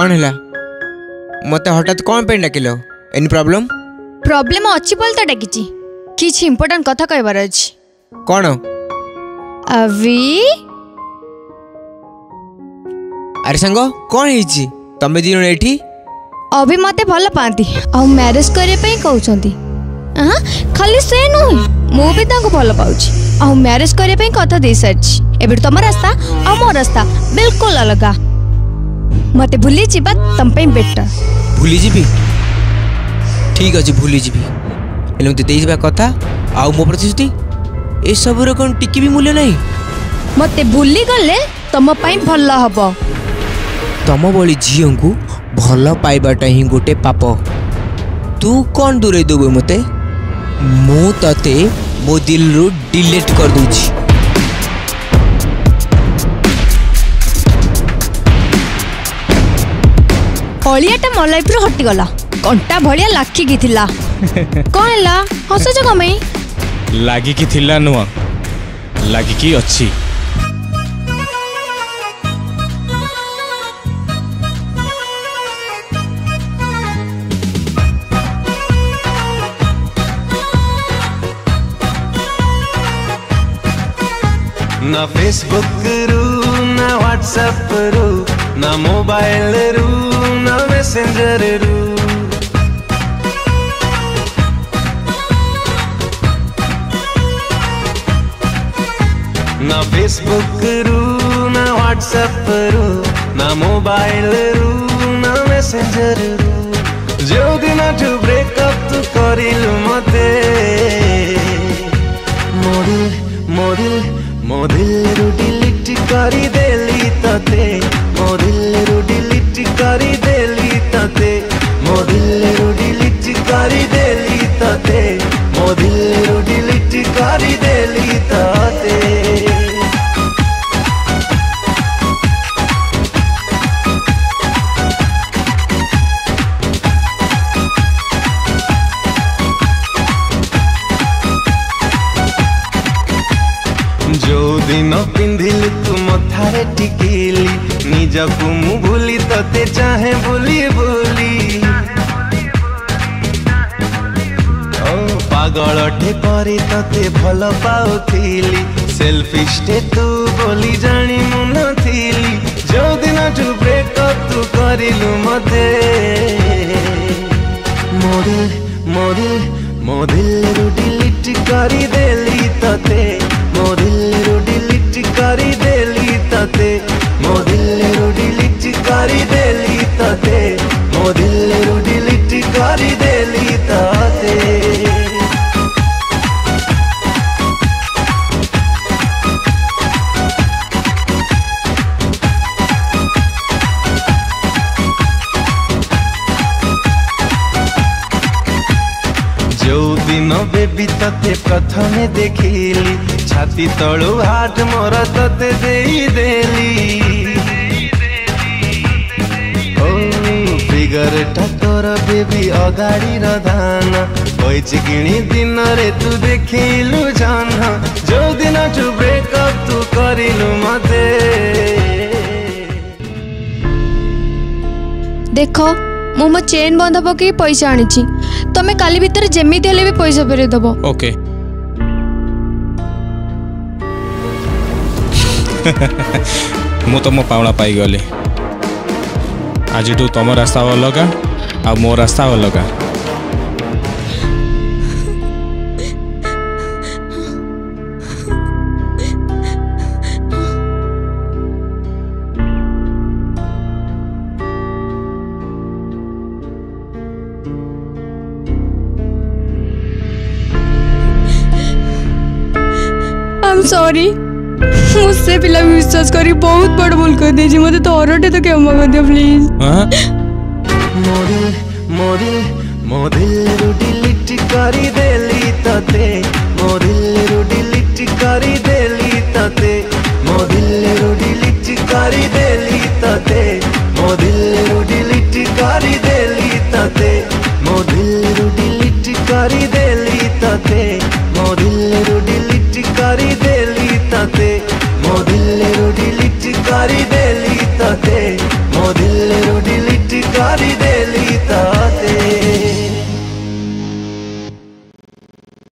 कौन है मत हठात कौन पे डाकिल एनी प्रॉब्लम प्रॉब्लम अच्छी बोल तो डाकिची किछि इंपोर्टेंट कथा कहबार अछि कौन अभी अरे सांग कौन है तमें दिन एठी अभी मते भल पाती आ मैरिज करे पे कहउछंती खाली से नुह मु भी ताको भल पाउछि आ मैरिज करे पे कथा दे सारछि एबे तुम रास्ता आ मो रास्ता बिल्कुल अलग मते भूली जीवा तम पे बेटर भूली जीवी ठीक अच्छे भूली जीवी मत देवा कथा आउ मो प्रतिश्रुति ए सब कौन टिकी भी मूल्य नहीं मते भूली गले तुम पे भल हब तम भली झील को भल पाइबाटा ही गोटे पाप तू कौन दूरे देबु मते मु तते मो दिल रु डिलीट कर दूची अलियाटा मो लाइफ रो हटी गला कंटा भलिया लाखी की थिला कौन हला हसो जगह में लागी की थिला नुआ लागी की अच्छी ना फेसबुक रू ना व्हाट्सएप रू ना मोबाइल रू ना मैसेंजर रू ना फेसबुक रू ना व्हाट्सएप रू ना मोबाइल रू ना मैसेंजर रू जो दिन टू ब्रेकअप तू करिलु मते मो दिल रु डिलीट करी देली तते मो दिल रु डिलीट करी देली तते मो दिल रु डिलीट करी देली तते मो दिल रु डिलीट करी देली तते जो दिन पिंधिल तू मथारे टिकिली निजकू मु भूली तते चाहे भूली भूली ओ पागल ठे करी तते भल पाउथिली सेल्फिश टे तू बोली जानी मु नथिली जो दिन टू ब्रेकअप तू करिलु मते मो दिल रु डिलीट करी देली तते मो दिल रु डिलीट करी देली तते मो दिल रु डिलीट करी देली तते मो दिल रु डिलीट करी देली तते जो दिन बेबी तते प्रथम देखिली छाती तलु हाथ मोर तते देई देली ओ फिगर ठाकर बेबी अगाड़ी रधान होइछ किणी दिन रे तू देखिलु जान जो दिन टू ब्रेकअप तू करिलु मते देखो मो चेन बंद पकई पैसा आनी तमें काली भीतर जेमिति हेले भी पैसा फेरे दब ओके मु तो मो पावना पाई गली आज तुम रास्ता अलग आ मो रास्ता अलग सॉरी मुझसे पिला विश्वास करी बहुत बड़ भूल कर दीजिए मते तो औरटे तो क्षमा कर दियो प्लीज मो दिल रु डिलीट करी देली तते मो दिल रु डिलीट करी देली तते मो दिल रु डिलीट करी देली तते मो दिल रु डिलीट करी देली तते मो दिल रु डिलीट करी देली तते मो दिल रु